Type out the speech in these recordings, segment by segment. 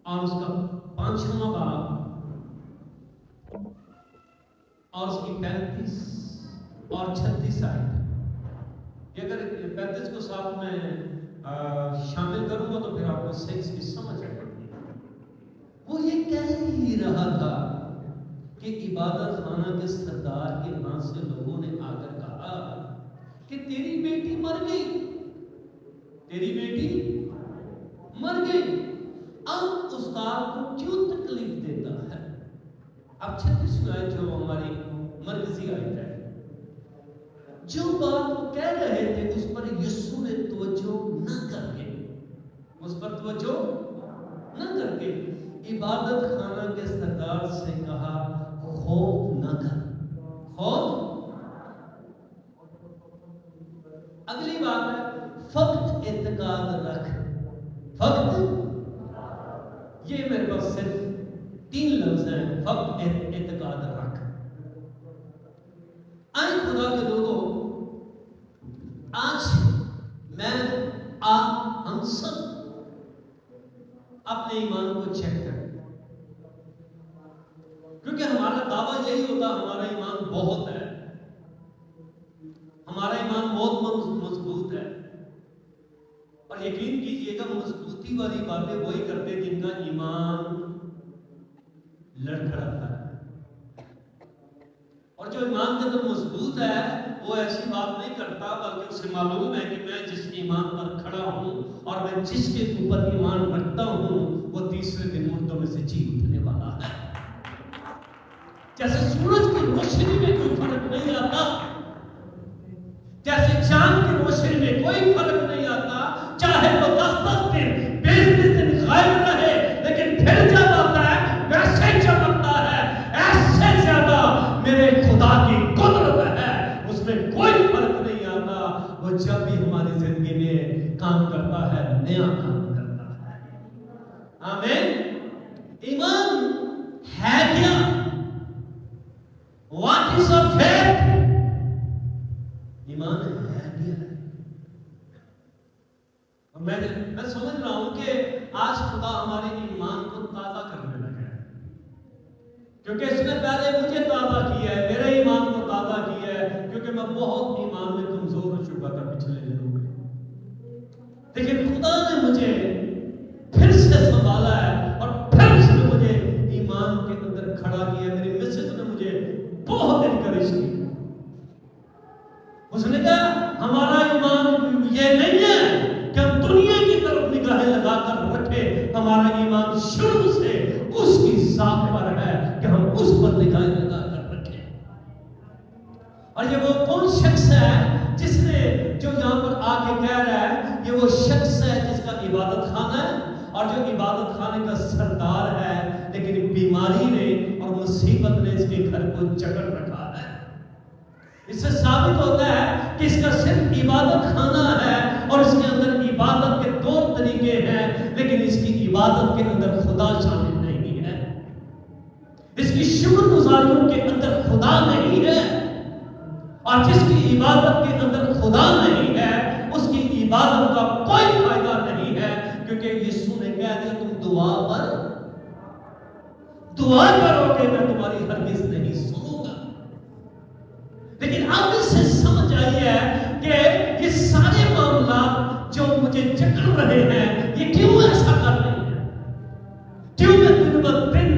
اور اس کا 5واں باب اور اس کی 35 اور 36 آیت. یہ اگر 35 کو ساتھ میں شامل کروں گا تو پھر آپ کو صحیح سے سمجھ آئے گی. وہ یہ کہہ ہی رہا تھا کہ عبادت خانہ کے سردار کے ہاں سے لوگوں نے آ کر کہا کہ تیری بیٹی مر گئی، تیری بیٹی مر گئی. اب استاد کو کیوں تکلیف دیتا ہے؟ اب 36 آیت جو ہماری مرکزی آیت ہے، جو بات وہ کہہ رہے تھے اس پر یسوع نے توجہ نہ کر کے، اس پر توجہ نہ کر کے عبادت خانہ کے سردار سے کہا خوف نہ کر، خوف. اگلی بات ہے فقط اعتقاد رکھ. فقط یہ میرے پاس صرف 3 لفظ ہیں، فقط اعتقاد رکھ. آئے خدا کے لوگوں، آج میں آپ ہم سب اپنے ایمان کو چیک کریں، کیونکہ ہمارا دعویٰ یہی ہوتا ہمارا ایمان بہت ہے، ہمارا ایمان بہت مضبوط ہے. اور یقین کیجئے گا مضبوطی والی باتیں وہی کرتے جن کا ایمان لڑکھڑاتا ہے. اور جو ایمان کے اندر مضبوط ہے وہ ایسی بات نہیں کرتا، بلکہ اسے معلوم ہے کہ میں جس ایمان پر کھڑا ہوں اور میں جس کے اوپر ایمان رکھتا ہوں وہ تیسرے دن مردوں میں سے جی اٹھنے والا ہے. جیسے سورج کی روشنی میں کوئی فرق نہیں آتا، جیسے چاند کی روشنی میں کوئی فرق نہیں آتا، چاہے وہ 10 دن 20 دن غائب رہے لیکن پھر جب آتا ہے ویسے چمکتا ہے. ایسے زیادہ میرے خدا کی قدرت ہے، اس میں کوئی فرق نہیں آتا. وہ جب بھی ہماری زندگی میں کام کرتا ہے نیا کام کرتا ہے. آمین. ایمان ہے کیا؟ What is a faith؟ ایمان ہے کیا ہے؟ میں سمجھ رہا ہوں کہ آج خدا ہمارے ایمان کو تازہ کرنے لگا ہے، کیونکہ اس نے پہلے مجھے تازہ کیا ہے، میرے ایمان کو تازہ کیا ہے، کیونکہ میں بہت ایمان میں کمزور ہو چکا تھا پچھلے دنوں میں. لیکن خدا نے مجھے پھر سے سنبھالا ہے اور پھر سے مجھے ایمان کے اندر کھڑا کیا. میری مسز نے مجھے بہت انکریج کی. اس نے کہا ہمارا ایمان یہ نہیں ہے کہ ہم دنیا کی طرف نگاہیں لگا کر رکھے، ہمارا ایمان شروع سے اس کی ذات پر ہے کہ ہم اس پر نگاہیں لگا کر رکھیں. اور یہ وہ کون شخص ہے جس نے جو یہاں پر آ کے کہہ رہا ہے، یہ وہ شخص ہے جس کا عبادت خانہ ہے اور جو عبادت خانے کا سردار ہے، لیکن بیماری نے اور مصیبت نے اس کے گھر کو جکڑ رکھا ہے. اس سے ثابت ہوتا ہے کہ اس کا صرف عبادت خانہ ہے اور اس کے اندر عبادت کے 2 طریقے ہیں، لیکن اس کی عبادت کے اندر خدا شامل نہیں ہے. اس کی شکر گزاریوں کے اندر خدا نہیں ہے، اور جس کی عبادت کے اندر خدا نہیں ہے اس کی عبادت کا کوئی فائدہ نہیں ہے. کیونکہ یسوع نے کہہ دیا تم دعا کرو کہ میں تمہاری ہرگز نہیں سنوں گا. لیکن اب اس سے سمجھ آئی ہے کہ یہ سارے معاملات جو مجھے جکڑ رہے ہیں یہ کیوں ایسا کر رہے ہیں، کیوں میں دن بہ دن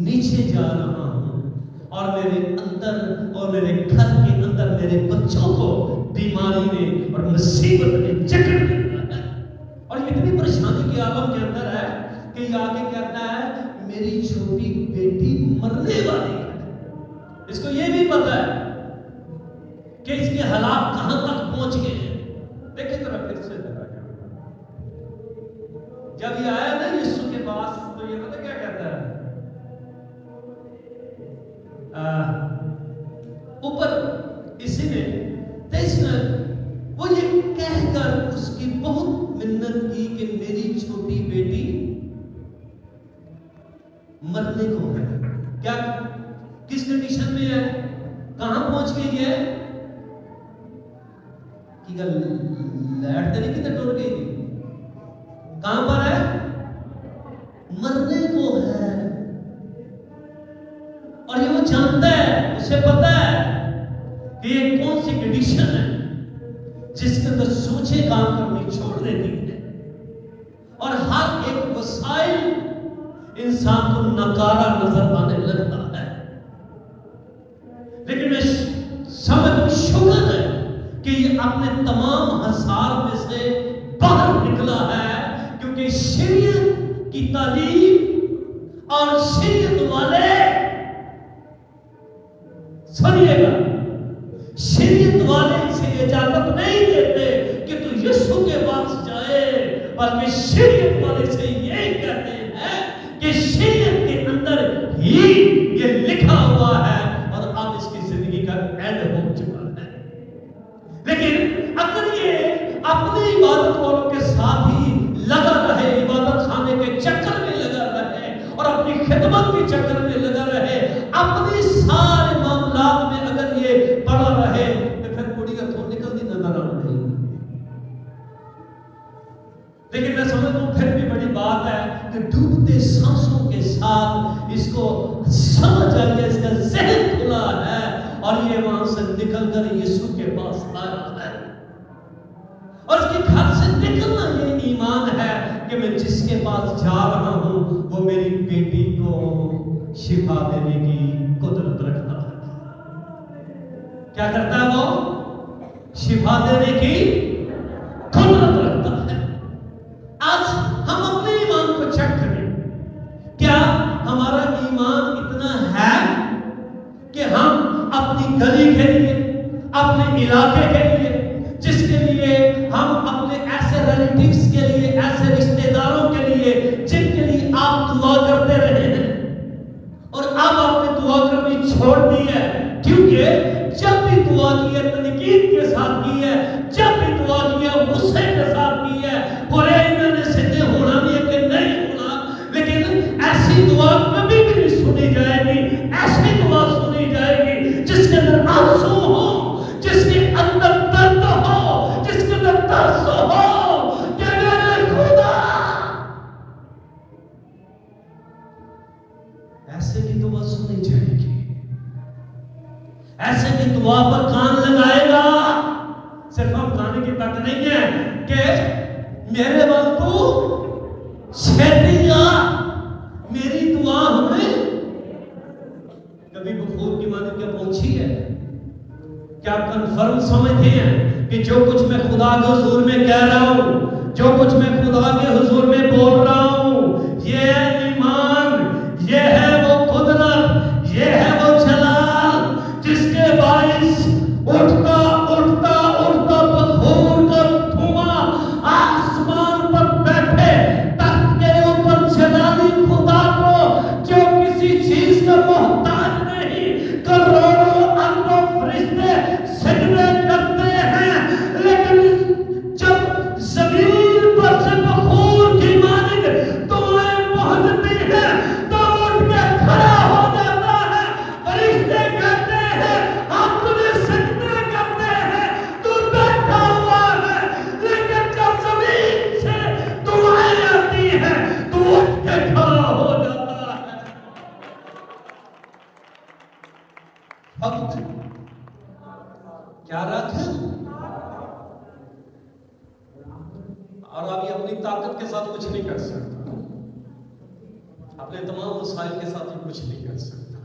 نیچے جا رہا ہوں اور میرے اندر اور میرے گھر کے اندر میرے بچوں کو بیماری نے اور مصیبت نے جکڑ لیا ہے. اور اتنی پریشانی کے عالم کے اندر ہے کہ یہ آگے کہتا ہے میری چھوٹی بیٹی مرنے والی ہے. اس کو یہ بھی پتا ہے کہ اس کے حالات کہاں تک پہنچ گئے ہیں. دیکھیں ذرا پھر سے جب یہ آیا نا یسوع کے پاس تو یہ پتہ کیا کہتا ہے، اوپر اسی میں 23 میں وہ یہ کہہ کر اس کی بہت منت کی کہ میری چھوٹی بیٹی مرنے کو ہے. کیا کس کنڈیشن میں ہے، کہاں پہنچ گئی ہے؟ کہ لائٹ تو نہیں کتنے ٹوٹ گئی تھی، کہاں پر ہے؟ جانتا ہے, اسے پتا ہے کہ یہ کون سی کنڈیشن ہے جس کے اندر سوچے کام کرنی چھوڑ دیتی ہے, اور ہر ایک وسائل انسان کو ناکارہ نظر آنے لگتا ہے. لیکن میں سمجھ شکر ہے کہ یہ اپنے تمام حسار میں سے باہر نکلا ہے, کیونکہ شریعت کی تعلیم اور شریعت والے, سنیے گا, شریعت والے اسے اجازت نہیں دیتے کہ تو یسوع کے پاس جائے, بلکہ شریعت والے سے یہ کہتے ہیں کہ شریعت کے اندر ہی یہ لکھا ہوا ہے اور اب اس کی زندگی کا اینڈ ہو چکا ہے. لیکن اگر یہ اپنی عبادت والوں کے ساتھ ہی لگا رہے, عبادت خانے کے چکر میں لگا رہے اور اپنی خدمت کے چکر میں لگا رہے, اپنی سارے معاملات میں اگر یہ پڑا رہے, تو پھر کڑی کا تھوڑ نکلتی نظر آ رہی. لیکن میں سمجھتا ہوں پھر بھی بڑی بات ہے کہ ڈوبتے سانسوں کے ساتھ اس کو سمجھ آئی ہے, اس کا ذہن کھلا ہے اور یہ وہاں سے نکل کر یسوع کے پاس آیا ہے. اور اس کے گھر سے نکلنا یہ ایمان ہے کہ میں جس کے پاس جا رہا ہوں وہ میری بیٹی کو شفا دینے کی قدرت رکھتا ہے. کیا کرتا ہے وہ؟ شفا دینے کی قدرت رکھتا ہے. آج ہم اپنے ایمان کو چیک کریں, کیا ہمارا ایمان اتنا ہے کہ ہم اپنی گلی کے لیے, اپنے علاقے کے لیے, جس کے لیے ہم اپنے ایسے ریلیٹیوز کے لیے, ایسے رشتہ داروں کے لیے جن کے لیے آپ دعا کرتے رہے ہیں اور اب آپ نے دعا کرنی چھوڑ دی ہے, کیونکہ جب بھی دعا کی ہے تنقید کے ساتھ کی ہے, جب بھی دعا کی ہے غصے کے ساتھ کی ہے, برے میں نے سدھے ہونا نہیں ہے کہ نہیں ہونا, لیکن ایسی دعا کبھی بھی نہیں سنی جائے گی. ایسی دعا سنی جائے گی جس کے اندر آنسو ہو, جس کے اندر درد ہو, جس کے اندر ترس ہو کہ میرے خدا. ایسے کی دعا سنی جائے گی, ایسے کی دعا پر کان لگائے گا. صرف ہم کھانے کی بات نہیں ہے کہ میرے بل تو چھیتی گا, میری دعا ہمیں کبھی بخور کی مانند کیا پہنچی ہے؟ کیا آپ کنفرم سمجھتے ہیں کہ جو کچھ میں خدا کے حضور میں کہہ رہا ہوں, جو کچھ میں خدا کے حضور میں بول رہا ہوں, یہ ہے ایمان, یہ ہے وہ قدرت, یہ ہے وہ جلال جس کے باعث اٹھتا اٹھتا اٹھتا بخور کا دھواں آسمان پر بیٹھے تخت کے اوپر جلالی خدا کو جو کسی چیز کا محتاج نہیں, کروڑوں اربوں فرشتے سجدے کرتے ہیں, لیکن جب زمین پر سے بخور کی مانند دعائیں پہنچتی ہیں تو اٹھ کے کھڑا ہو جاتا ہے. فرشتے کہتے ہیں ہم تمہیں سجدے کرتے ہیں, تو بیٹھا ہوا ہے, لیکن جب زمین سے دعائیں آتی ہیں تو اٹھ کے کھڑا ہو جاتا ہے. وقت کیا رکھ, اور ابھی اپنی طاقت کے ساتھ کچھ نہیں کر سکتا, اپنے تمام وسائل کے ساتھ یہ کچھ نہیں کر سکتا.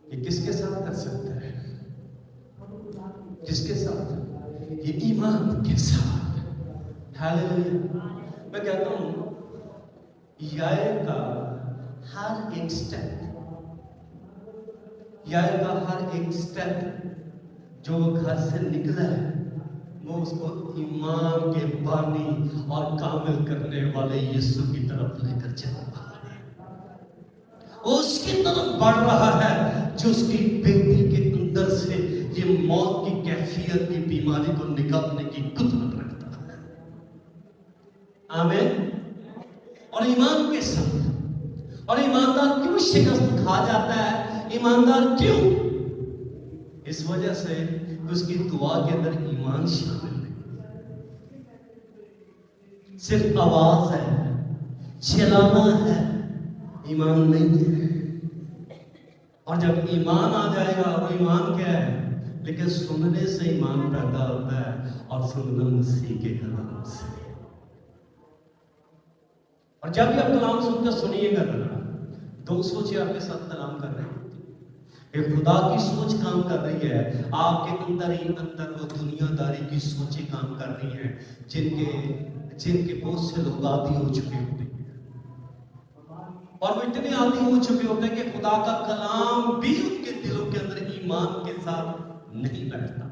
یہ کس کے ساتھ کر سکتا ہے؟ کس کے ساتھ؟ یہ ایمان کے ساتھ. ہاللیلویا. میں کہتا ہوں یائر کا ہر ایک سٹیپ, یائر کا ہر ایک سٹیپ جو وہ گھر سے نکلا ہے, وہ اس کو ایمان کے بانی اور کامل کرنے والے یسوع کی طرف لے کر چل رہا ہے. وہ اس کی طرف بڑھ رہا ہے جو اس کی بیٹی کے اندر سے یہ موت کی کیفیت کی بیماری کو نکالنے کی قدرت رکھتا ہے. آمین. اور ایمان کے ساتھ, اور ایماندار کیوں شکست کھا جاتا ہے؟ ایماندار کیوں؟ اس وجہ سے اس کی دعا کے اندر ایمان شامل نہیں, صرف آواز ہے, چلانا ہے, ایمان نہیں ہے. اور جب ایمان آ جائے گا، اور ایمان کیا ہے؟ لیکن سننے سے ایمان پیدا ہوتا ہے، اور سننا مسیح کے کلام سے۔ اور جب بھی آپ کلام سنتے سنیے گا ذرا، دو سوچیں آپ کے ساتھ کلام کر رہے ہیں کہ خدا کی سوچ کام کر رہی ہے آپ کے اندر ہی اندر، وہ دنیا داری کی سوچیں کام کر رہی ہیں جن کے بہت سے لوگ عادی ہو چکے ہوتے ہیں، اور وہ اتنے عادی ہو چکے ہوتے ہیں کہ خدا کا کلام بھی ان کے دلوں کے اندر ایمان کے ساتھ نہیں بیٹھتا،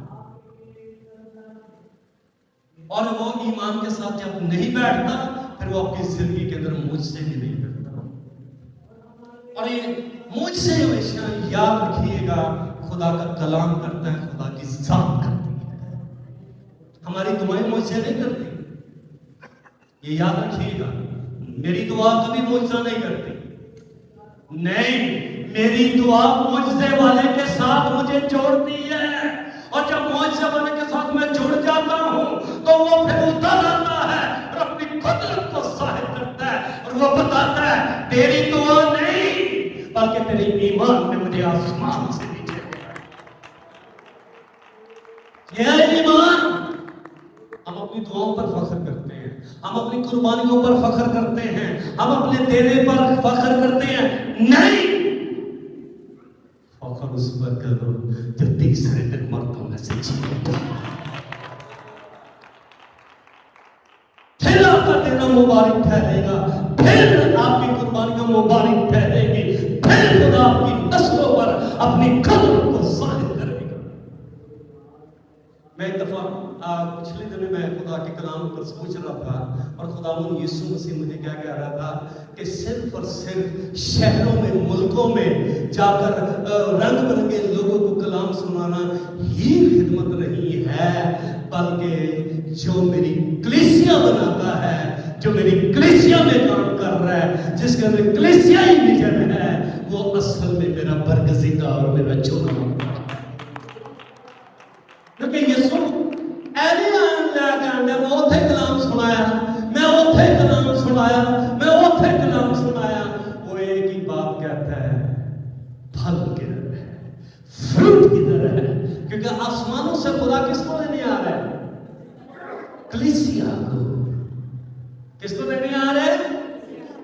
اور وہ ایمان کے ساتھ جب نہیں بیٹھتا پھر وہ آپ کی زندگی کے اندر مجھ سے بھی نہیں کرتا۔ اور یہ مجھ سے ہمیشہ یاد رکھیے گا، خدا کا کلام کرتا ہے، خدا کی ذات کرتی ہے، ہماری دعائیں مجھ سے نہیں کرتی، یہ یاد رکھیے گا۔ میری دعا کبھی معجزہ نہیں کرتی، نہیں، میری دعا معجزے والے کے ساتھ مجھے جوڑتی ہے، اور جب معجزے والے کے ساتھ میں جڑ جاتا ہوں تو وہ پھر اتر آتا ہے اور اپنی قدرت کو ظاہر کرتا ہے، اور وہ بتاتا ہے تیری دعا نہیں بلکہ تیری ایمان نے مجھے آسمان سے نیچے اٹھایا۔ یہ ہے ایمان۔ ہم اپنی دعاؤں پر فخر کرتے ہیں، ہم اپنی قربانیوں پر فخر کرتے ہیں، ہم اپنے دینے پر فخر کرتے ہیں، نہیں، فخر اس پر کرو جو تیسرے دن مردوں میں سے جی اٹھا، پھر آپ کا دینا مبارک ٹھہرے گا، پھر آپ کی قربانیاں مبارک ٹھہرے گی، پھر خدا آپ کی نسلوں پر اپنی قدرت کو ظاہر کرے گا۔ میں ایک دفعہ پچھلے دن میں خدا کے کلام پر سوچ رہا تھا، اور خداوند یسوع مسیح مجھے کیا کہہ رہا تھا کہ صرف اور صرف شہروں میں، ملکوں میں جا کر رنگ برنگے لوگوں کو کلام سنانا ہی خدمت نہیں ہے، بلکہ جو میری کلیسیا بناتا ہے، جو میری کلیسیا میں کام کر رہا ہے، جس کے اندر کلیسیا ہی ویژن ہے، وہ اصل میں میرا برگزیدہ اور میرا چنا ہوتا ہے۔ کیونکہ یسوع ایویں لے کے آنڈے، میں اوتھے کلام سنایا، میں اوتھے کلام سنایا، میں اوتھے کلام سنایا، وہ ایک ہی بات کہتا ہے، پھل کدھر ہے، فروٹ کدھر ہے؟ کیونکہ آسمانوں سے خدا کس کو لینے آ رہا ہے؟ کلیسیا کو۔ کس کو لینے آ رہا ہے؟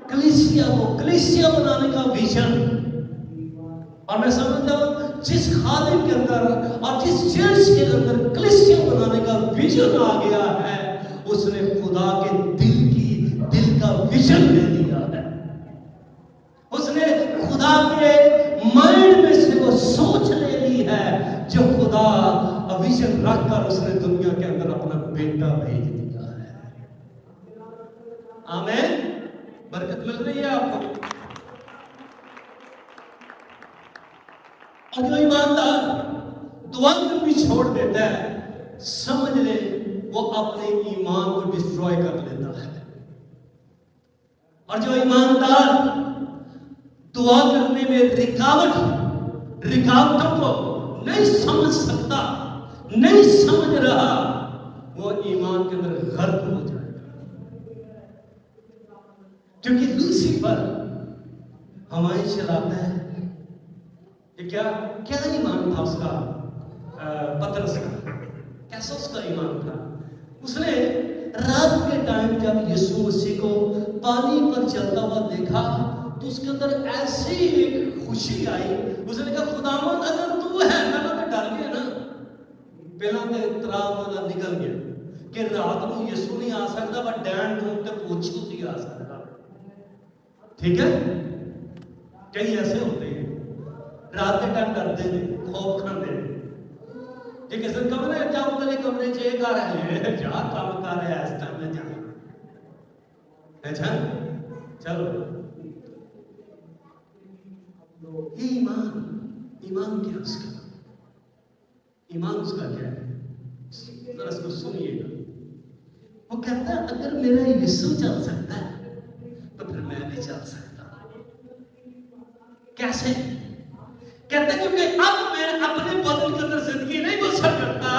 کلیسیا کو، کلیسیا بنانے کا ویژن۔ اور میں سمجھتا ہوں جس خادم کے اندر اور جس چرچ کے اندر کلیسیا بنانے کا ویژن آ گیا ہے، اس نے خدا کے دل کا ویژن لے لیا ہے، اس نے خدا کے مائنڈ میں سے وہ سوچ لے لی ہے جو خدا ویژن رکھ کر اس نے دنیا کے اندر اپنا بیٹا بھیج دیا ہے۔ آمین، برکت مل رہی ہے آپ کو۔ اور جو ایماندار دعا بھی چھوڑ دیتا ہے، سمجھ لے وہ اپنے ایمان کو ڈسٹروائے کر لیتا ہے، اور جو ایماندار دعا کرنے میں رکاوٹوں کو نہیں سمجھ سکتا، نہیں سمجھ رہا، وہ ایمان کے اندر غرق ہو جائے گا۔ کیونکہ لوسیفر ہوائیں چلاتا ہے، کہ کیا ایمان تھا اس کا، پترس کا، کیسا اس کا ایمان تھا؟ اس نے رات کے ٹائم جب یسوع مسیح کو پانی پر چلتا ہوا دیکھا تو اس کے اندر ایسی ایک خوشی آئی، اس نے کہا خداوند اگر تو ہے، میں تو ڈر گیا نا، پہلا تے اضطراب والا نکل گیا کہ رات کو یسوع نہیں آ سکتا، بٹ ڈینڈ روم تے پوچھی ہوتی آ سکتا۔ ٹھیک ہے، کئی ایسے ہوتے ہیں رات کے ٹائم ڈرتے ہیں، خوف کھاتے ہیں، جی کسی کمرے جاؤ تلے کمرے چیک آ رہے ہیں، جا کام کر رہے ہیں اس ٹائم میں جانا، اچھا چلو۔ یہ ایمان کیا اس کا؟ ایمان اس کا کیا ہے؟ ذرا اس کو سنیے گا۔ وہ کہتا ہے اگر میرا یسوع چل سکتا ہے تو پھر میں بھی چل سکتا ہوں۔ کیسے؟ کہتا ہے کیونکہ اب میں اپنے بدن کے اندر زندگی نہیں بسر کرتا،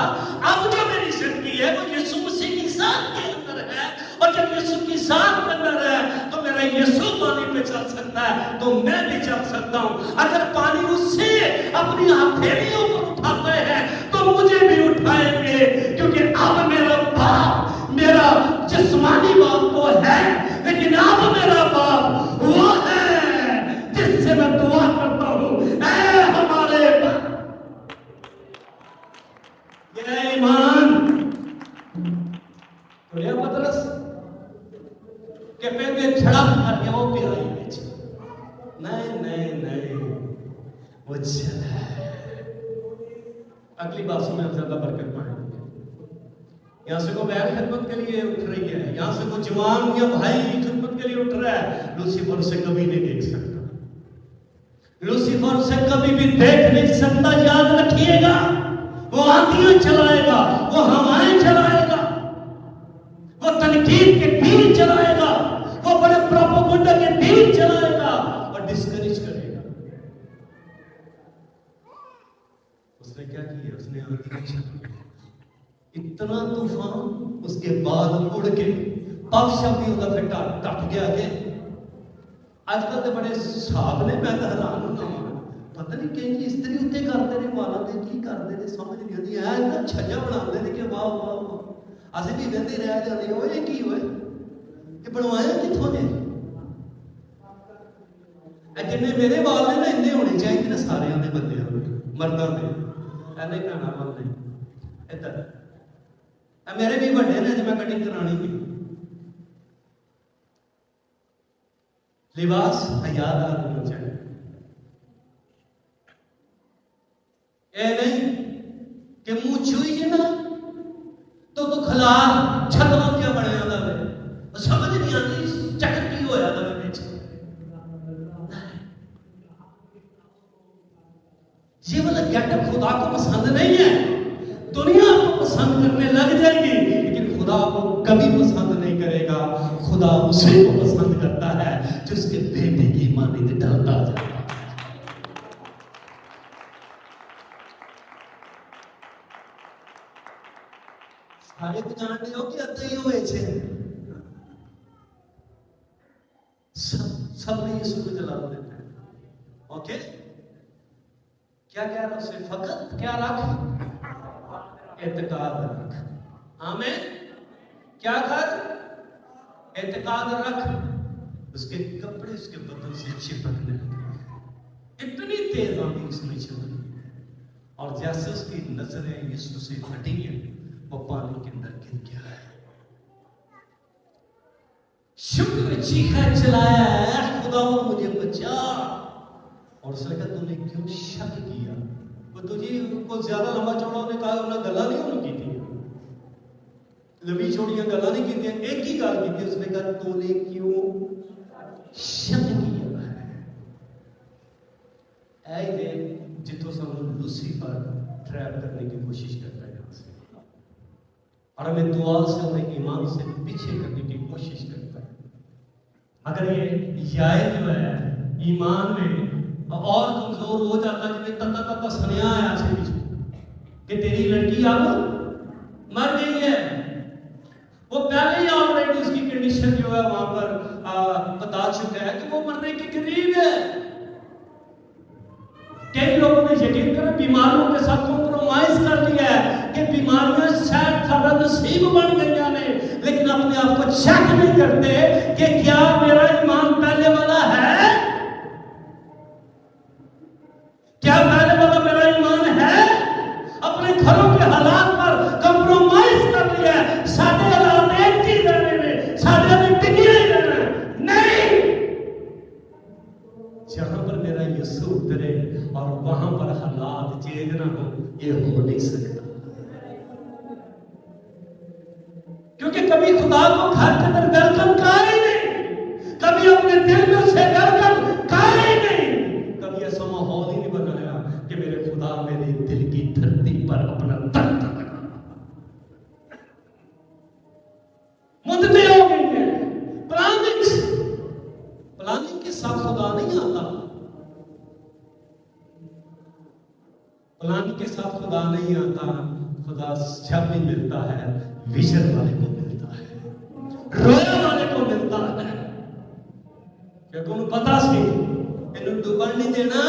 اب جو میری زندگی ہے وہ یسوع مسیح کی ذات کے اندر ہے، اور جب یسوع کی ذات کے اندر ہے تو میرا یسوع پانی پہ چل چل سکتا ہے تو میں بھی چل سکتا ہوں. اگر پانی اس سے اپنی ہتھیلیوں پر اٹھاتے ہیں تو مجھے بھی اٹھائیں گے, کیونکہ اب میرا باپ, میرا جسمانی باپ تو ہے, لیکن اب میرا باپ وہ ہے جس سے میں دعا کرتا ہوں, اے ہمارے باپ. یہ ایمان بولیا پترس کہ پہلے چھڑپ کر کے وہ پیرائی بیچ. نہیں وہ چلا ہے. اگلی بات میں زیادہ برکت پائیں گے. یہاں سے کوئی بہن خدمت کے لیے اٹھ رہی ہے, یہاں سے کوئی جوان یا بھائی خدمت کے لیے اٹھ رہا ہے, لوسیفر سے کبھی نہیں دیکھ سکتا, لوسیفر سے کبھی بھی دیکھ نہیں سکتا. یاد رکھیے گا, وہ آندیاں چلائے گا, وہ ہوائیں چلائے گا, وہ تنقید کے تیر چلائے گا, وہ بڑے پروپیگنڈا کے تیر چلائے گا اور ڈسکریج کرے گا. اس نے کیا کیا؟ اس نے آندیاں چلائی, اتنا طوفان, اس کے بعد اڑ کے پاک شبدی ہوتا پھر ٹپ گیا. کہ آج کل تو بڑے صاحب نے, میں تو حیران ہونا, پتہ نہیں کہ اس طرح اتنے کرتے ہیں, والا دے کی کرتے ہیں, سمجھ نہیں آتی. اتنا چھجا بنا دے کہ واہ واہ واہ, اسی بھی وہدے رہ جاتے ہوئے یہ کی ہوئے, یہ بنوایا کتوں نے؟ جن میرے بال نے نا انہیں ہونے چاہیے نا سارے آنے بندے مردوں کے, ایسے کہنا بولنے ادھر میرے بھی بڑے نے, میں کٹنگ کرانی تھی. لباس حیات آدمی چاہیے, اے نہیں کہ منہ چھوئی نا تو کھلا چھتوں کیا بنیا دا ہے, سمجھ نہیں آتی چکر کی ہویا دا بچ. یہ والا گیٹ اپ خدا کو پسند نہیں ہے. دنیا کو پسند کرنے لگ جائے گی, لیکن خدا کو کبھی پسند نہیں کرے گا. خدا اسی کو پسند کرتا ہے جو اس کے بیٹے کی مانند ڈھلتا جاتا ہے. سارے کو جانتے ہو کہ ادھر ہی ہوئے چھے, سب نے یسوع کو جلا دیتے ہیں. اوکے, کیا کہہ رہا اسے؟ فقط کیا رکھ؟ اعتقاد رکھ. آمین. کیا کر؟ اعتقاد رکھ. اس کے کپڑے اس کے بدن سے چپکنے لگے, اتنی تیز آندھی اس میں چل رہی ہے, اور جیسے اس کی نظریں یسوع سے ہٹی ہیں وہ پانی کے اندر گر گیا ہے. شکر چیخا چلایا ہے, خدا مجھے بچا. اور اس نے کہا تم نے کیوں شک کیا؟ وہ تجھے کو زیادہ لمبا چوڑا نے کہا, انہیں گلا نہیں ہونے کی تھی, لمبی چوڑیاں گلا نہیں کی تھی, ایک ہی گل کی تھی. اس نے کہا تو نے کیوں شک کیا ہے؟ اے دیکھ جتوں سانو لوسیفر ٹریپ کرنے کی کوشش کرتا ہے یہاں سے, اور ہمیں دعا سے ہمیں ایمان سے پیچھے کرنے کی کوشش کرتا ہے. اگر یہ یائے جو ہے ایمان میں اور کمزور ہو جاتا ہے, جنہیں تتا سنیا ہے آج کے پیچھے کہ تیری لڑکی اب مر گئی ہے, وہ پہلے ہی آلریڈی اس کی کنڈیشن جو ہے وہاں پر بتا چکا ہے کہ وہ مرنے کے قریب ہے. کئی لوگوں نے یقین کریں بیماریوں کے ساتھ کمپرومائز کر لیا ہے کہ بیماریاں شاید سارا نصیب بن گئی ہیں, لیکن اپنے آپ کو چیک نہیں کرتے کہ کیا میرا ایمان پہلے والا ہے, کیا پہلے والا میرا ایمان ہے. اپنے گھروں کے حالات پر کمپرومائز کر لیا ہے, سارے حالات ایک چیز رہنے میں, سارے ہمیں ٹکے ہی رہنا نہیں. جہاں پر میرا یسوع اترے اور وہاں پر حالات چینج نہ ہو, یہ ہو نہیں سکتا. کیونکہ کبھی خدا کو گھر کے اندر ویلکم کہا ہی نہیں, کبھی اپنے دل میں اسے ویلکم کہا ہی نہیں, کبھی ایسا ماحول ہی نہیں بنایا کہ میرے خدا میرے دل کی دھرتی پر اپنا درد لگا. مدتیں ہو گئی ہیں. پلاننگ کے ساتھ خدا نہیں آتا, پلاننگ کے ساتھ خدا نہیں آتا. خدا جب بھی ملتا ہے ویژن والے کو ملتا ہے, رویا والے کو ملتا ہے. کیونکہ انہوں پتا سی انہوں ڈوبن نہیں دینا،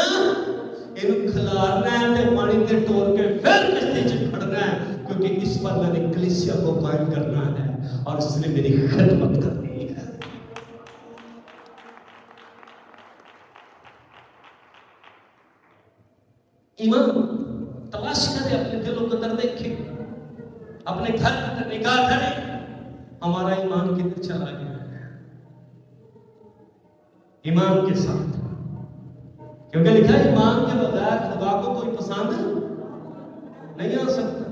انہوں کھلارنا ہے تے پانی تے ٹور کے پھر کشتی چ کھڑنا ہے، کیونکہ اس پر میں نے کلیسیا کو قائم کرنا ہے اور اس نے میری خدمت کرنی ہے۔ ایمان تلاش کرے، اپنے دلوں کے اندر دیکھیں، اپنے گھر کے اندر نگاہ کریں، ہمارا ایمان کدھر چلا گیا ہے؟ ایمان کے ساتھ، کیونکہ لکھا ہے ایمان کے بغیر خدا کو کوئی پسند نہیں آ سکتا۔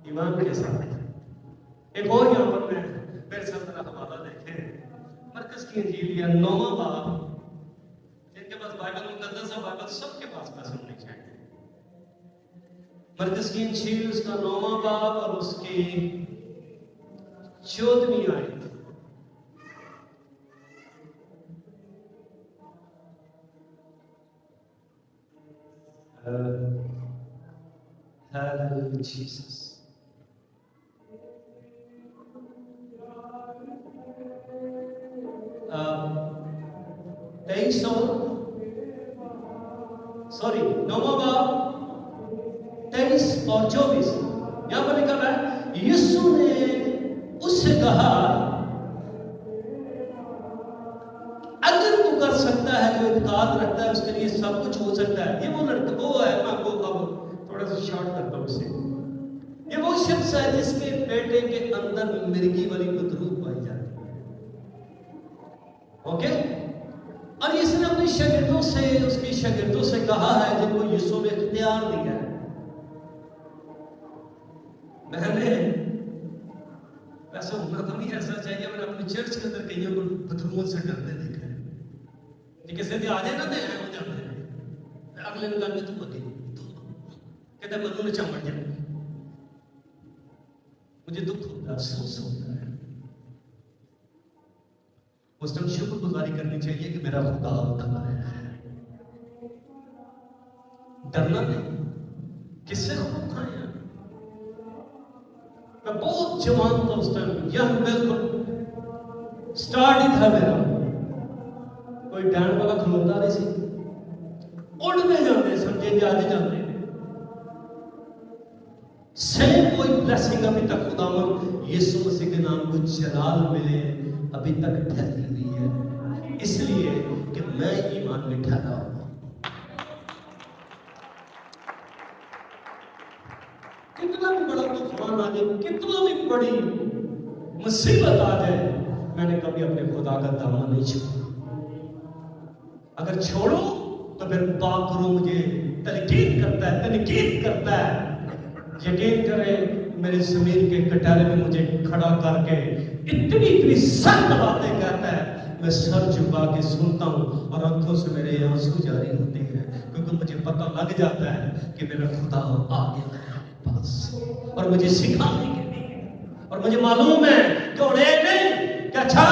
ایمان کے ساتھ ایک اور یہاں پر میں میرے ساتھ ذرا حوالہ دیکھیں، مرکز کی انجیل یا 9واں باب، جن کے پاس بائبل مقدس ہے، بائبل سب کے پاس پسند نہیں چاہیے، مرکز کی انجیل اس کا 9واں باب اور اس کی 14ویں آیت۔ Hallelujah, Jesus. نوواں باب 23 اور 24 یہاں پر لکھا ہے، یسوع نے اس سے کہا اگر وہ کر سکتا ہے جو اعتقاد رکھتا ہے اس کے لیے سب کچھ ہو سکتا ہے۔ یہ وہ لڑکا وہ ہے، میں آپ کو اب تھوڑا سا شارٹ کرتا ہوں اسے، یہ وہ شخص ہے جس کے بیٹے کے اندر مرگی والی بدروح پائی جاتی ہے، اوکے؟ اور اس نے اپنے شاگردوں سے، اس کی شاگردوں سے کہا ہے جن کو یسوع نے اختیار دیا ہے۔ میں نے ویسا ہونا تو نہیں ایسا چاہیے، میں نے اپنی چرچ کے اندر کئیوں کو بدروحوں سے ڈرتے دیکھا ہے کہ کسی دے آ جائے نا دے ہو جاتے ہیں، اگلے نے کہا تو بگی کہتے ہیں بدروح نے چمڑ جائے، مجھے دکھ ہوتا ہے، افسوس ہوتا ہے۔ اس ٹائم شکر گزاری کرنی چاہیے کہ میرا خدا ہوتا ہے، ڈرنا نہیں۔ کس سے خوف کھائے ہیں؟ میں بہت جوان تھا اس ٹائم، ینگ، بالکل سٹارٹ ہی تھا میرا، کوئی ڈینڈ والا کھلوتا نہیں سی، اڑنے جاتے سمجھے جاتے جاتے سیم کوئی بلیسنگ ابھی تک خداوند یسوع مسیح کے نام کو جلال ملے ابھی تک ٹھہری ہوئی ہے، اس لیے کہ میں ایمان میں ٹھہرا ہوں۔ کتنا بھی بڑا طوفان آ جائے، کتنا بھی بڑی مصیبت آ جائے، میں نے کبھی اپنے خدا کا دامن نہیں چھوڑا۔ اگر چھوڑو تو پھر پاک روح مجھے تنقید کرتا ہے، تنقید کرتا ہے۔ یقین کریں میرے زمین کے کٹہرے میں مجھے کھڑا کر کے اتنی سخت باتیں کہتا ہے، میں سر جھکا کے سنتا ہوں اور آنکھوں سے میرے آنسو جاری ہوتے ہیں، کیونکہ مجھے پتہ لگ جاتا ہے کہ میرا خدا آ گیا ہے بس، اور مجھے سکھانے کے لیے، اور مجھے معلوم ہے کہ اور ایک نہیں کہ اچھا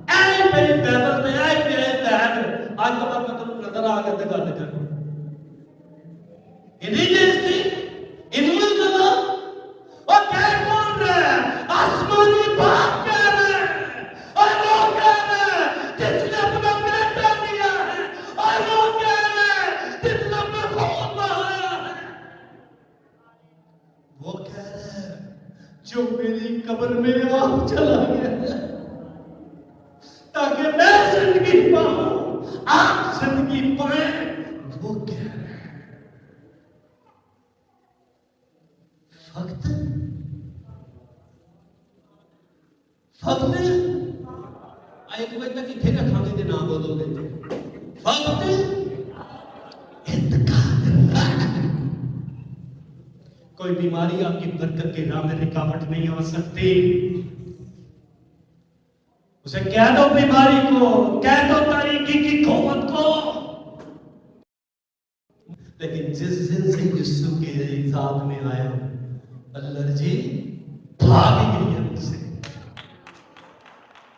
اے میری بائبل میں آئے میرے بہن آج تو میں تمہیں نظر آ گیا تھا گل کر انہیں جیسے انہیں کہا اور کہہ کون رہے ہیں؟ آسمانی باپ کہہ رہے ہیں، اور وہ کہہ رہے ہیں جس نے اپنا بیٹا دیا ہے، اور وہ کہہ رہے ہیں جس نے اپنا خون بہایا ہے، وہ کہہ رہے ہیں جو میری قبر میں آپ چلا گیا ہے تاکہ میں زندگی پاؤں، آپ زندگی پائیں، وہ کہہ رہے ہیں۔ فقط ایک بجے تک اتنے رکھا گے نہ بولو گے، فقط انتقال۔ کوئی بیماری آپ کی برکت کے راہ میں رکاوٹ نہیں ہو سکتی۔ اسے کہہ دو بیماری کو، کہہ دو تاریکی کی قوت کو، لیکن جس دن سے یسوع کے ذات میں آیا الرجی بھاگ گئی ہے مجھ سے،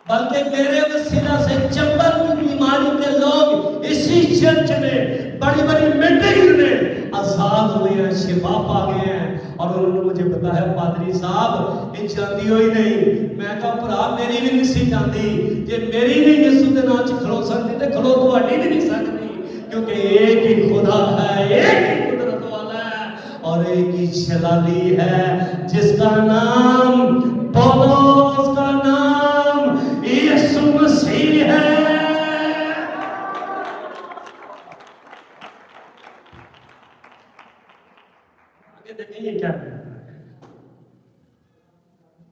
بلکہ میرے وسیلہ سے چمبر کی بیماری کے لوگ اسی چرچ میں بڑی بڑی میٹنگ میں آزاد ہوئے ہیں، شفا پا گئے ہیں، اور انہوں نے مجھے بتایا پادری صاحب یہ جاندی ہوئی نہیں. میں کہا بھرا میری بھی نہیں سی جاندی, جے میری نہیں یسوع دے نام چ کھلو سکتی تے کھلو تہاڈی بھی نہیں سکتی, کیونکہ ایک ہی خدا ہے, ایک ہی قدرت والا ہے اور ایک ہی جلالی ہے جس کا نام پولس, اس کا نام یسوع مسیح ہے. یہ کیا ہے؟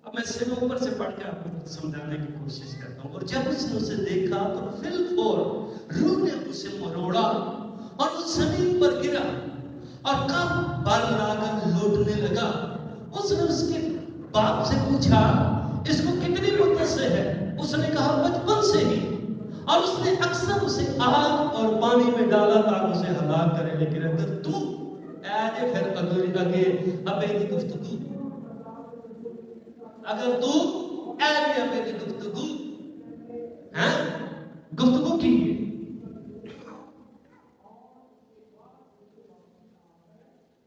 اب میں سے اوپر سے پڑھ کے آپ کو سمجھانے کی کوشش کرتا ہوں. اور جب اس نے اسے دیکھا تو فی الفور روح نے اسے مروڑا اور وہ زمین پر گرا اور کب بال لا کر لوٹنے لگا. اس نے اس کے باپ سے پوچھا اس کو کتنی مدت سے ہے؟ اس نے کہا بچپن سے ہی, اور اس نے اکثر اسے آگ اور پانی میں ڈالا تاکہ اسے ہلاک کرے. لیکن اگر تو پھر اگے ابے کی گفتگو, اگر تو ابے کی گفتگو کی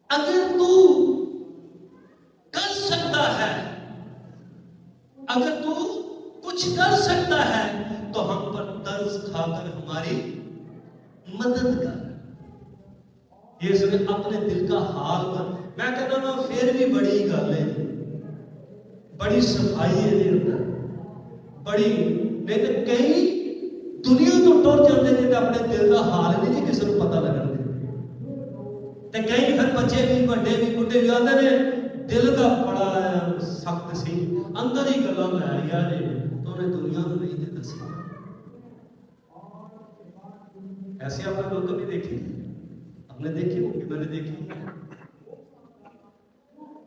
اگر تو کر سکتا ہے, اگر تو کچھ کر سکتا ہے تو ہم پر طرز کھا کر ہماری مدد کر. یہ اس نے اپنے دل کا حال پر, میں کہتا ہوں پھر بھی بڑی گل ہے, بڑی صفائی ہے دے اندر, بڑی نہیں تو کئی دنیا تو ٹر جاتے ہیں اپنے دل کا حال نہیں کسی کو پتا لگن دے. کئی پھر بچے بھی بڑے بھی بڈھے بھی آتے ہیں دل کا بڑا سخت سی, اندر ہی گلاں لے لیا جی تو انہیں دنیا کو نہیں دے دسی. ایسے آپ نے لوگ کبھی دیکھی, آپ نے دیکھی ہوگی, میں نے دیکھی,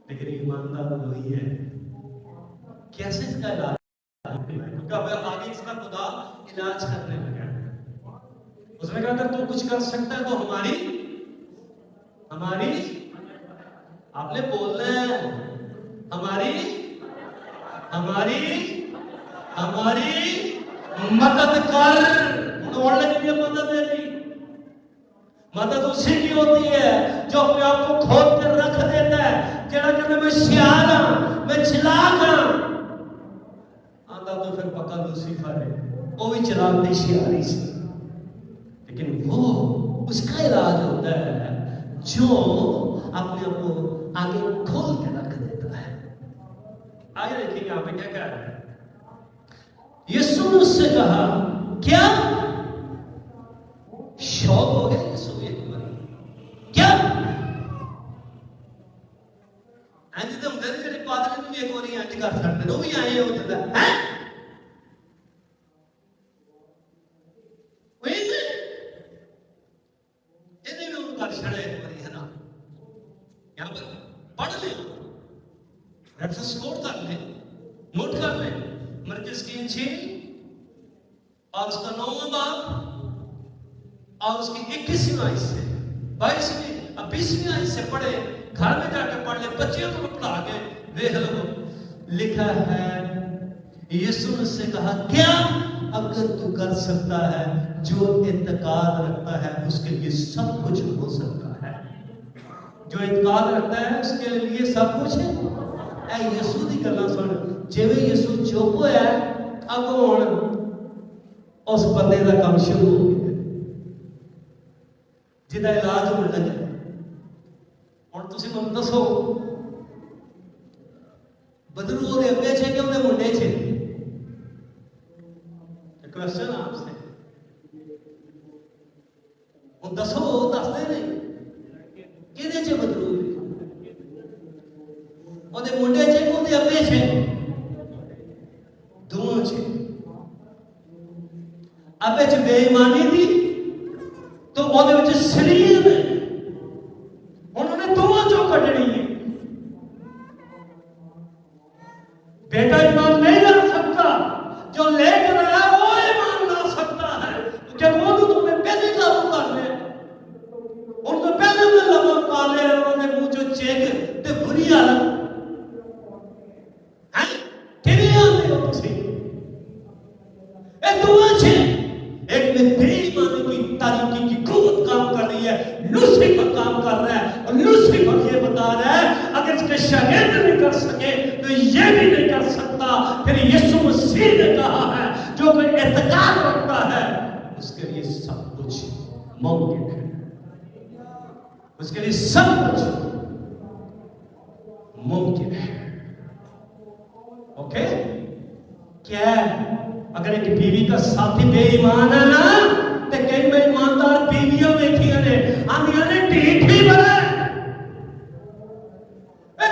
لیکن ایماندار وہی ہے. کیسے اس کا علاج, کیونکہ اب آگے اس کا خدا علاج کرنے لگا. اس نے کہا اگر تو کچھ کر سکتا ہے تو ہماری آپ نے بولنا ہے ہماری مدد کر. دوڑنے کے لیے مدد دے دی. مدد اسی کی ہوتی ہے جو اپنے آپ کو کھود کر رکھ دیتا ہے, جڑا کہنا میں سیاح ہاں, میں چلاک ہاں, آتا تو پھر پکا لوسیفر ہے, وہ بھی چلاک نہیں سیاحی سے. لیکن وہ اس کا علاج ہوتا ہے جو اپنے آپ کو آگے کھول کے رکھ دیتا ہے. آگے دیکھیں یہاں پہ کیا کہہ رہا ہے. یسوع نے اس سے کہا کیا شوق ہو گیا یسوع کیا انج تو ہوں جی پادری بھی ایک بار انج کر سکتے وہ بھی آئے ہو جاتا ہے کر چھڑے ایک بار ہے نا. یہاں پر پڑھ لیں, ریفرنس کوٹ کر لیں, نوٹ کر لیں. مرکز کی 6 اور اس کا 9واں باب اور اس کی 21ویں آیت سے 22ویں اور 20ویں آیت سے پڑھے, گھر میں جا کے پڑھ لیں, بچیوں کو پڑھا کے دیکھ لو. لکھا ہے یسوع نے اس سے کہا کیا اگر تو کر سکتا ہے, جو اعتقاد رکھتا ہے اس کے لیے سب کچھ ہو سکتا ہے. جو اعتقاد رکھتا ہے اس کے لیے سب کچھ ہے. اے یسوع دی گلاں سن, جویں یسوع چپ ہویا اب ہن اس بندے دا کام شروع ہو گیا جدا علاج ہونے لگا. ہن تسی مینوں دسو بدرو دے ابے چھے کہ اودے منڈے چھے؟ کوشچن آپ سے ہن دسو, دس دے نہیں کدے چھے بدرو اودے منڈے چھے کہ اودے ابے چھے؟ دونوں چھے. ابے چ بے ایمانی دی تو اودے وچ سلیل ہے, انہوں نے دونوں چوں کڈنی ہے. بیٹا ایمان نہیں لا سکتا, جو لے کر آیا وہ ایمان لا سکتا ہے. جب وہ تم نے پہلے قابو کر لے, ان کو پہلے میں لگا پا لے, انہوں نے منہ جو چیک تے بری حالت ایک میں بے ایمانی کی تاریکی کی قوت کام کر رہی ہے, لوسیفر کام کر رہا ہے, اور لوسیفر یہ بتا رہا ہے اگر اس کے شاگرد نہیں کر سکے تو یہ بھی نہیں کر سکتا. پھر یسوع مسیح نے کہا ہے جو کوئی اعتقاد رکھتا ہے اس کے لیے سب کچھ ممکن ہے. اس کے لیے سب کچھ ممکن ہے. اوکے کیا ہے؟ اگر ایک بیوی کا ساتھی بے ایمان ہے نا تو کئی میں ایماندار بیویاں دیکھی نے آدھیاں نے ٹھیک ہی بڑا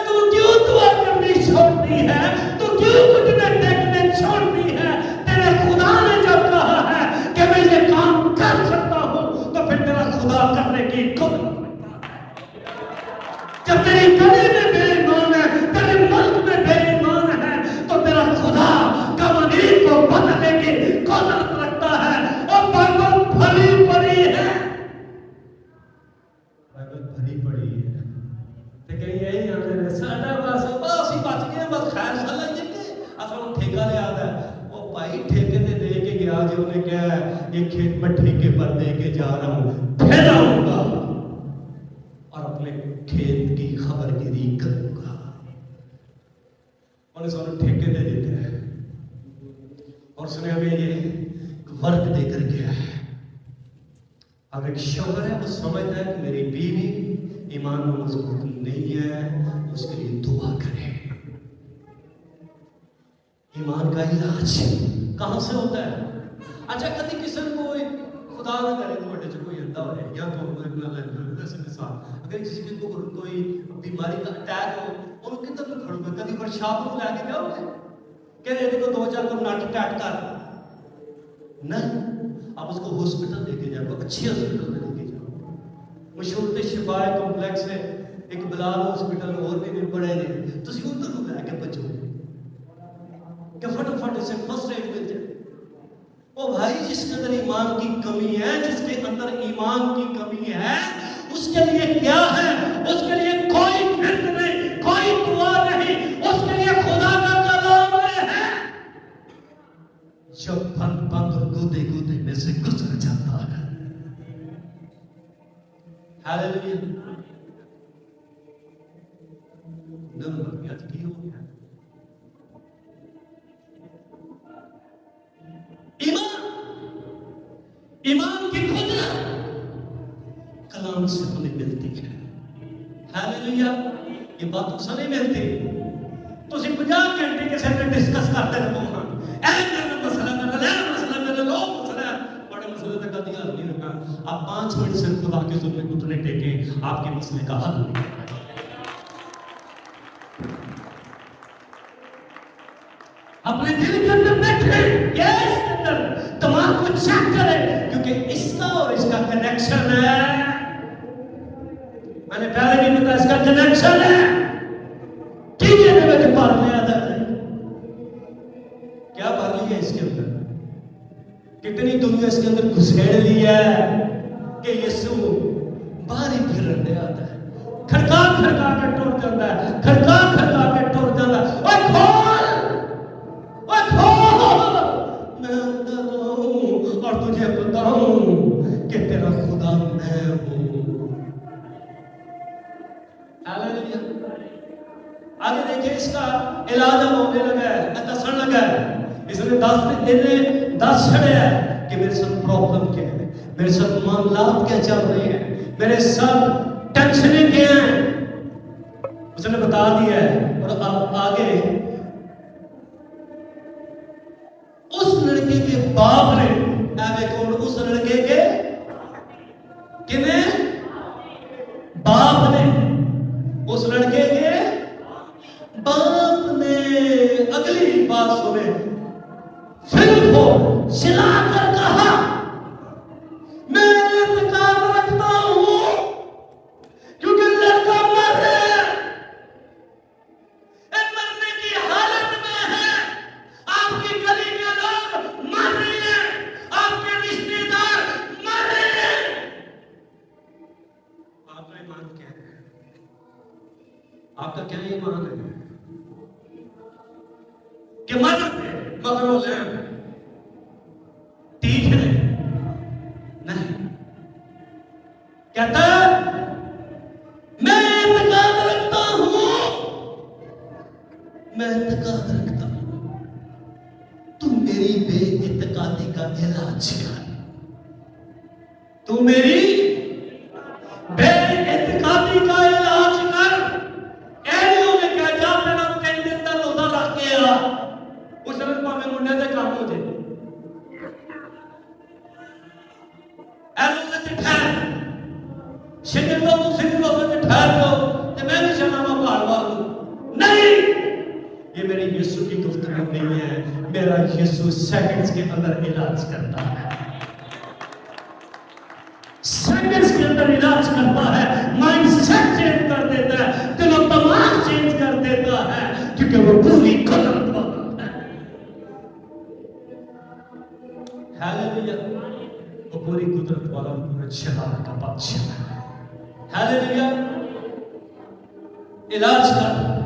تو کیوں دعا کرنی چھوڑتی ہے, تو کیوں گھٹنے ٹیکنے چھوڑتی ہے؟ تیرے خدا نے جب کہا ہے کہ میں یہ کام کر سکتا ہوں تو پھر تیرا خدا کرنے کی قدرت رکھتا ہے. جب تیری گلی میں بے ایمان ہے, تیرے ملک میں بے ایمان ہے, تو تیرا خدا قوانین کو بدلنے کی قدرت رکھتا ہے. اور بائبل بھری پڑی ہے, بائبل بھری پڑی ہے. تو کہیں یہی آتے ہیں ساڈا بس ہی بچ گئے, بس خیر سلا جی کے اصل ٹھیکہ لے آتا ہے. وہ بھائی ٹھیکے تے دے کے گیا جو انہیں کہا یہ کھیت میں ٹھیکے پر دے کے جا رہا ہوں, پھر آؤں گا اور اپنے کھیت کی خبر گیری کروں گا. انہیں سب ٹھیکے دے دیتے ہیں اور اس نے ہمیں یہ ورک دے کر گیا ہے. اب ایک شوہر ہے وہ سمجھتا ہے کہ میری بیوی ایمان میں مضبوط نہیں ہے, اس کے لیے دعا کرے. ایمان کا علاج کہاں سے ہوتا ہے؟ اچھا کبھی کسی کو خدا نہ کرے تو بڑے کوئی اندھا ہو رہا ہے یا تو اگر کسی کو کوئی بیماری کا اٹیک ہو ان کی طرف کھڑو گے کبھی ورکشاپ کو لے کے جاؤ گے کہ یہ کو 2-4 کو نٹ ٹیٹ کر نہیں, آپ اس کو ہاسپٹل لے کے جاؤ, اچھی ہاسپٹل میں لے کے جاؤ. مشہور شفا کمپلیکس ہے ایک بلال ہاسپٹل اور بھی بڑے نے, تسی ادھر لے کے بچو کہ فٹافٹ اسے فرسٹ ایڈ مل جائے. او بھائی جس کے اندر ایمان کی کمی ہے, جس کے اندر ایمان کی کمی ہے, اس کے لیے کیا ہے؟ اس کے لیے کوئی فرق نہیں, کوئی دعا نہیں, اس کے لیے خدا کا کلام ہے جو بند بند اور گودے گودے میں سے گزر جاتا ہے. ہاللیلویا. نمبر یاد کی ہو گیا ایمان کی قدرت کلام سے ہمیں ملتی ہے. ہاللیلویا. یہ باتوں سے نہیں ملتی. تو 50 گھنٹے کے ساتھ ڈسکس کرتے رہو مسئلہ میرا لو مسئلہ بڑے مسئلے تک کا حل نہیں رکھا. آپ 5 منٹ سے خدا کے ذمے گھٹنے ٹیکیں, آپ کے مسئلے کا حل نہیں ہوگا. اپنے دل کے اندر بیٹھے, گیس کے اندر دماغ کو چیک کرے, کیونکہ اس کا اور اس کا کنیکشن ہے. میں نے پہلے بھی بتایا اس کا کنیکشن ہے. کیجئے میں کے پار میں آتا ہے کیا بھر لی ہے اس کے اندر, کتنی دنیا اس کے اندر گھسیڑ لی ہے کہ یسوع باہر ہی پھرنے آتا ہے, کھڑکا کھڑکا کے ٹوٹ جاتا ہے, کھڑکا کھڑکا کے ٹوٹ جاتا ہے. اوے کھول, اوے کھول, میں اندر ہوں اور تجھے بتاؤں کہ تیرا خدا میں ہوں. ہاللیلویا. آگے دیکھیں اس کا علاج ہونے لگا ہے, دسن لگا ہے. اس نے 10 چھڑے ہیں کہ میرے ساتھ پرابلم کیا ہے, میرے ساتھ معاملات کیا چل رہے ہیں, میرے ساتھ ٹینشنیں کیا ہیں, اس نے بتا دیا ہے. اور اب آگے اس لڑکے کے باپ نے اس لڑکے کے کنے باپ نے اس لڑکے کے باپ نے اگلی بات سنے, پھر وہ چلا کر کہا میں اعتقاد رکھتا ہوں کیونکہ لڑکا مر رہا ہے, مرنے کی حالت میں ہے. آپ کی گلی کے لوگ مر رہے ہیں, آپ کے رشتے دار مر رہے ہیں. آپ کا ایمان کیا ہے؟ آپ کا کیا ایمان ہے کہ مر مگر وہ لے ٹھیک ہے نہیں, کہتا میں اعتقاد رکھتا ہوں میری بے اعتقادی کا علاج کر، تو میری بے اعتقادی کا علاج کر۔ ایلیوں نے کہا جا میرا 3 دن کا روزہ رکھ کے آ، اس نے پاوے منڈے دے کام ہو جائے۔ ایلیوں نے ٹھہر شکر تو تسی بھی روزے تے ٹھہر جاؤ تے میں بھی چلنا وا پہاڑ والوں۔ نہیں، یہ میری یسوع کی گفتگو نہیں ہے، میرا یسوع سیکنڈز کے اندر علاج کرتا ہے، سیکنڈز کے اندر علاج کرتا ہے، مائنڈ سیٹ چینج کر دیتا ہے، دل و دماغ چینج کر دیتا ہے، کیونکہ وہ پوری قدرت والا ہے۔ ہاللویا، وہ پوری قدرت والا، پورے جلال کا بادشاہ ہے۔ ہاللویا، علاج کر۔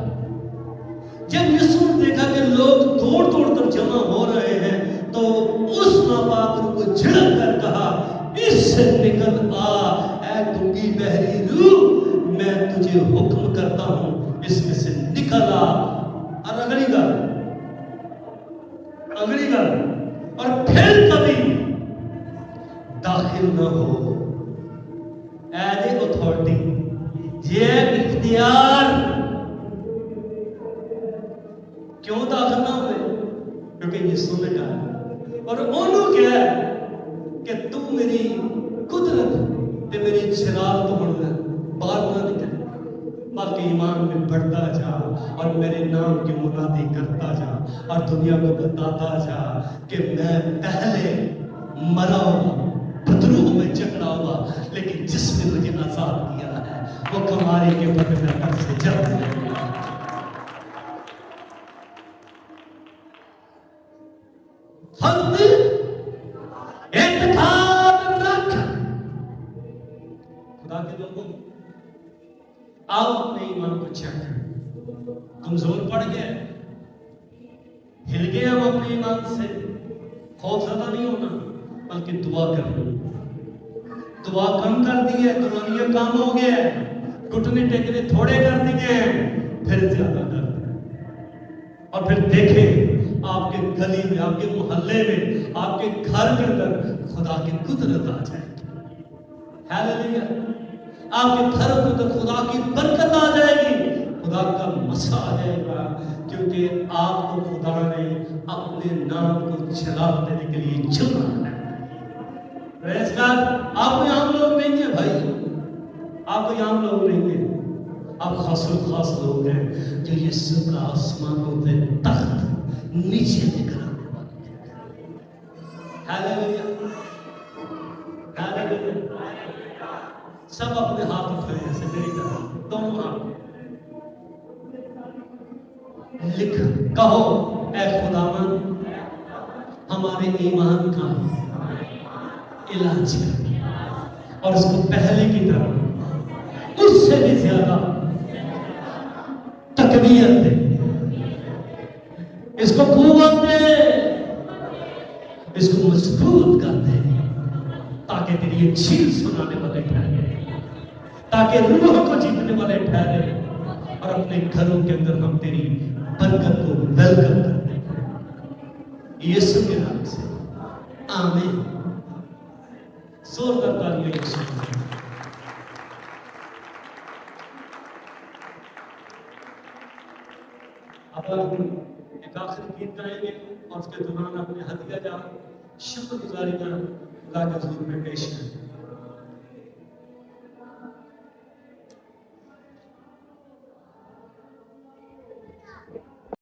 جب یسوع نے دیکھا کہ لوگ دوڑ دوڑ کر جمع ہو رہے ہیں تو اس ناپاک روح کو جھڑک کر کہا اس سے نکل آ اے گنگی بہری روح، میں تجھے حکم کرتا ہوں اس میں سے نکل آ۔ اور اگلی گل اور پھر کبھی داخل نہ ہو۔ ایز اتھارٹی، یہ اختیار کیوں داخل نہ ہوئے؟ کیونکہ یسوع نے کہا، اور انہوں کیا کہ تو میری قدرت تے میری جلال تو بڑھنا بار نہ نکل، بلکہ ایمان میں بڑھتا جا اور میرے نام کی منادی کرتا جا اور دنیا کو بتاتا جا کہ میں پہلے مرا ہوا، پتھروں میں جکڑا ہوا، لیکن جس نے مجھے آزاد کیا ہے وہ کماری کے بدلے میں گھر سے جب ہے۔ اعتقاد رکھ۔ خدا کے لوگوں، آؤ اپنے ایمان کو چیک کریں۔ کمزور پڑ گیا، ہل گیا ہم اپنے ایمان سے، خوف زدہ نہیں ہونا بلکہ دعا کرنا۔ دعا کم کر دی ہے، قرآنیہ کام ہو گیا ہے، گھٹنے ٹیکنے تھوڑے کر دیے ہیں، پھر زیادہ کر دیں۔ اور پھر دیکھیں آپ کے گلی میں، آپ کے محلے میں، آپ کے گھر کے اندر خدا کی قدرت آ جائے گی۔ ہاللویا، آپ کے گھروں کے اندر خدا کی برکت آ جائے گی، خدا کا مسا آ جائے گا، کیونکہ آپ کو خدا نے اپنے نام کو جلال دینے کے لیے چنا ہے۔ پریز گاڈ۔ آپ کوئی عام لوگ نہیں ہیں بھائی، آپ کوئی عام لوگ نہیں ہیں، آپ خاص لوگ ہیں جو یسوع کا آسمانوں پہ تخت نیچے لے کر آنے والے ہیں۔ Hallelujah, hallelujah. سب اپنے ہاتھ اٹھائیں ایسے میری طرح، دونوں ہاتھ لکھ، کہو اے خداوند ہمارے ایمان کا علاج کر، اور اس کو پہلے کی طرح اس سے بھی زیادہ تقویت دے، اس کو قوت دے، اس کو مضبوط کر دے، تاکہ تیری یہ چیز سنانے والے ٹھہرے، تاکہ روح کو جیتنے والے ٹھہرے، اور اپنے گھروں کے اندر ہم تیری برکت کو ویلکم کرتے ہیں یسوع کے نام سے، آمین۔ زور کرتا ہے یسوع۔ اب ایک آخری گیت گائیں گے اور اس کے دوران اپنے ہدیہ جا شکر گزاری کا خدا کے حضور میں پیش کریں۔